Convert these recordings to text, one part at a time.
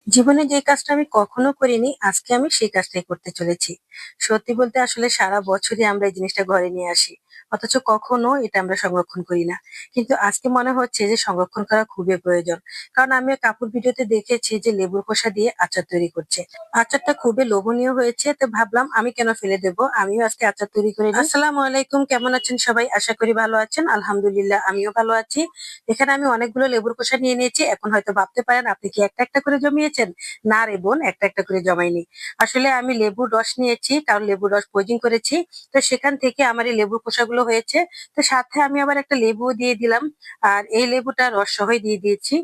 জীবনে যে কাজটা আমি কখনো করিনি, আজকে আমি সেই কাজটাই করতে চলেছি। সত্যি বলতে আসলে সারা বছরই আমরা এই জিনিসটা ঘরে নিয়ে আসি। অথচ কখনো এটা আমরা সংরক্ষণ করি না। কিন্তু আজকে মনে হচ্ছে যে সংরক্ষণ করা খুবই প্রয়োজন। কারণ আমি কাকুর ভিডিওতে দেখেছি যে লেবুর খোসা দিয়ে আচার তৈরি করছে। আচারটা খুবই লোভনীয় হয়েছে। তো ভাবলাম আমি কেন ফেলে দেব? আমিও আজকে আচার তৈরি করে নিই। আসসালামু আলাইকুম, কেমন আছেন সবাই? আশা করি ভালো আছেন। আলহামদুলিল্লাহ আমিও ভালো আছি। এখানে আমি অনেকগুলো লেবুর খোসা নিয়ে নিয়েছি। এখন হয়তো ভাবতে পারেন আপনি কি একটা, একটা করে জমিয়েছেন? না রে বোন, একটা, একটা করে জমাইনি। আসলে আমি লেবুর রস নিয়েছি, কারণ লেবুর রস পোইজিং করেছি। তো সেখান থেকে আমার এই লেবুর খোসাগুলো হয়েছে। তো সাথে আমি আবার একটা লেবুও দিয়ে দিলাম। আর এই লেবুটা রস সহই দিয়ে দিয়েছি।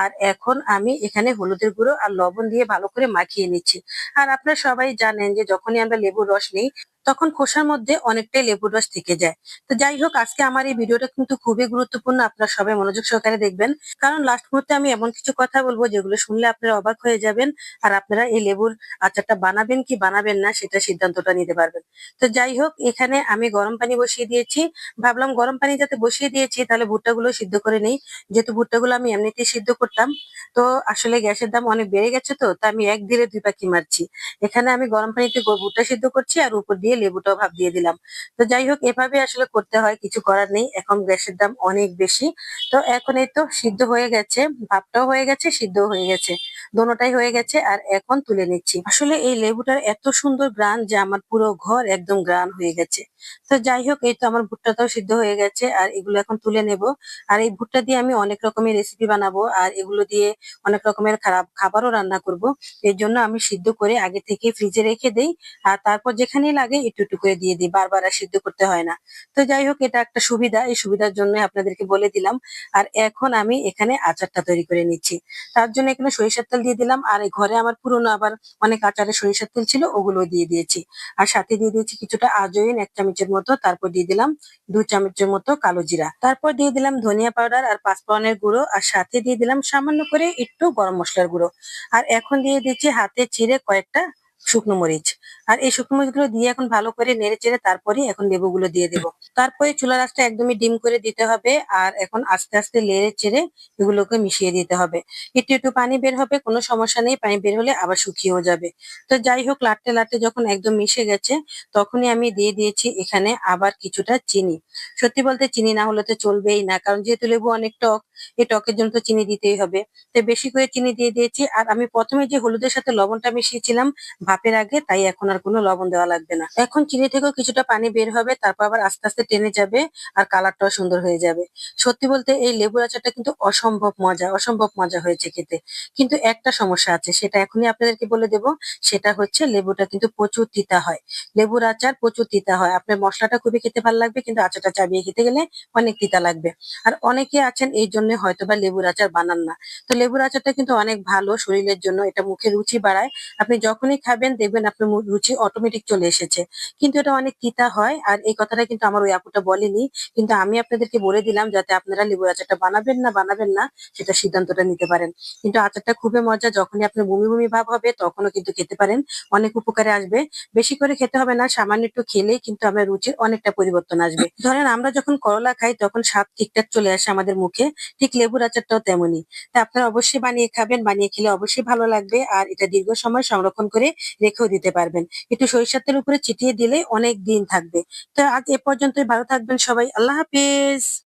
আর এখন আমি এখানে হলুদের গুঁড়ো আর লবণ দিয়ে ভালো করে মাখিয়ে নিচ্ছি। আর আপনারা সবাই জানেন যে যখনই আমরা লেবুর রস নিই, তখন খোসার মধ্যে অনেকটাই লেবুর রস থেকে যায়। তো যাই হোক, আজকে আমার এই ভিডিওটা কিন্তু খুবই গুরুত্বপূর্ণ। আপনারা সবাই মনোযোগ সহকারে দেখবেন। কারণ লাস্ট মুহূর্তে আমি এমন কিছু কথা বলবো যেগুলো শুনলে আপনারা অবাক হয়ে যাবেন। আর আপনারা এই লেবুর আচারটা বানাবেন কি বানাবেন না সেটা সিদ্ধান্তটা নিতে পারবেন। তো যাই হোক, এখানে আমি গরম পানি বসিয়ে দিয়েছি। ভাবলাম গরম পানি যাতে বসিয়ে দিয়েছি তাহলে ভুট্টাগুলো সিদ্ধ করে নেই। যেহেতু ভুট্টাগুলো আমি এমনিতেই সিদ্ধ করতাম। তো আসলে গ্যাসের দাম অনেক বেড়ে গেছে, তো তা আমি এক ধীরে দুই পাখি মারছি। এখানে আমি গরম পানিতে ভুট্টা সিদ্ধ করছি আর উপর দিয়ে লেবুটাও ভাপ দিয়ে দিলাম। তো যাই হোক, এভাবে আসলে করতে হয়, কিছু করার নেই, এখন গ্যাসের দাম অনেক বেশি। তো এখন এই তো সিদ্ধ হয়ে গেছে, ভাপটাও হয়ে গেছে, সিদ্ধও হয়ে গেছে, দোনোটাই হয়ে গেছে। আর এখন তুলে নিচ্ছি। আসলে এই লেবুটার এত সুন্দর গ্রান যে আমার পুরো ঘর একদম গ্রান হয়ে গেছে। তো যাই হোক, এই তো আমার ভুট্টাটাও সিদ্ধ হয়ে গেছে আর এগুলো এখন তুলে নেব। আর এই ভুট্টা দিয়ে আমি অনেক রকমের রেসিপি বানাবো আর এগুলো দিয়ে অনেক রকমের খারাপ খাবারও রান্না করব। এর জন্য আমি সিদ্ধ করে আগে থেকে ফ্রিজে রেখে দেই। আর তারপর যেখানেই লাগে একটু একটু করে দিয়ে দিই, বারবার আর সিদ্ধ করতে হয় না। তো যাই হোক, এটা একটা সুবিধা, এই সুবিধার জন্য আপনাদেরকে বলে দিলাম। আর এখন আমি এখানে আচারটা তৈরি করে নিচ্ছি। তার জন্য এখানে সরিষার তেল দিয়ে দিলাম। আর এই ঘরে আমার পুরনো আবার অনেক আচারের সরিষার তেল ছিল, ওগুলো দিয়ে দিয়েছি। আর সাথে দিয়ে দিয়েছি কিছুটা আজওয়াইন ১ চামচের মতো। তারপর দিয়ে দিলাম ২ চামচের মতো কালো জিরা। তারপর দিয়ে দিলাম ধনিয়া পাউডার আর পাঁচফোড়নের গুঁড়ো। আর সাথে দিয়ে দিলাম সামান্য করে একটু গরম মসলার গুঁড়ো। আর এখন দিয়ে দিচ্ছি হাতে চিড়ে কয়েকটা শুকনো মরিচ। আর এই শুকনো মরিচগুলো দিয়ে এখন ভালো করে নেড়ে চেড়ে তারপরে এখন লেবুগুলো দিয়ে দেবো। তারপরে চুলার আঁচটা একদমই ডিম করে দিতে হবে। আর এখন আস্তে আস্তে নেড়ে চেড়ে এগুলোকে মিশিয়ে দিতে হবে। একটু একটু পানি বের হবে, কোনো সমস্যা নেই, পানি বের হলে আবার শুকিয়েও যাবে। তো যাই হোক, লাটতে লাটতে যখন একদম মিশে গেছে, তখনই আমি দিয়ে দিয়েছি এখানে আবার কিছুটা চিনি। সত্যি বলতে চিনি না হলে তো চলবেই না, কারণ যেহেতু লেবু অনেক টক, এই টকের জন্য তো চিনি দিতেই হবে। তো বেশি করে চিনি দিয়ে দিয়েছি। আর আমি প্রথমে যে হলুদের সাথে লবণটা মিশিয়েছিলাম ভাপের আগে, তাই এখন আর কোনো লবণ দেওয়া লাগবে না। এখন চিনি থেকেও কিছুটা পানি বের হবে, তারপর আবার আস্তে আস্তে টেনে যাবে। আর কালারটাও সুন্দর হয়ে যাবে। সত্যি বলতে এই লেবুর আচারটা কিন্তু অসম্ভব মজা, অসম্ভব মজা হয়েছে খেতে। কিন্তু একটা সমস্যা আছে, সেটা এখনই আপনাদেরকে বলে দেব। সেটা হচ্ছে লেবুটা কিন্তু প্রচুর তিতা হয়। লেবুর আচার প্রচুর তিতা হয়। আপনার মসলাটা খুবই খেতে ভালো লাগবে, কিন্তু আচারটা চাবিয়ে খেতে গেলে অনেক তিতা লাগবে। আর অনেকে আছেন এই জন্য হয়তোবা লেবুর আচার বানান না। তো লেবুর আচারটা কিন্তু অনেক ভালো শরীরের জন্য, এটা মুখে রুচি বাড়ায়। আপনি যখনই খাবেন দেখবেন আপনার রুচি অটোমেটিক চলে এসেছে। কিন্তু এটা অনেক তিতা হয়। আর এই কথাটা কিন্তু আমার ওই আপুটা বলেনি। কিন্তু আমি আপনাদেরকে বলে দিলাম যাতে আপনারা লেবুর আচারটা বানাবেন না বানাবেন না সেটা সিদ্ধান্তটা নিতে পারেন। কিন্তু আচারটা খুবই মজা, যখনই আপনার বমি বমি ভাব হবে তখনও কিন্তু খেতে পারেন, অনেক উপকারে আসবে। বেশি করে খেতে হবে না, সামান্য একটু খেলেই কিন্তু আমার রুচির অনেকটা পরিবর্তন আসবে। ধরেন আমরা যখন করলা খাই তখন স্বাদ ঠিকঠাক চলে আসে আমাদের মুখে, ঠিক লেবুর আচারটাও তেমনই। তা আপনারা অবশ্যই বানিয়ে খাবেন, বানিয়ে খেলে অবশ্যই ভালো লাগবে। আর এটা দীর্ঘ সময় সংরক্ষণ করে রেখেও দিতে পারবেন। একটু সরিষার তেল উপরে ছিটিয়ে দিলে অনেক দিন থাকবে। তো আজ এ পর্যন্তই, ভালো থাকবেন সবাই, আল্লাহ হাফেজ।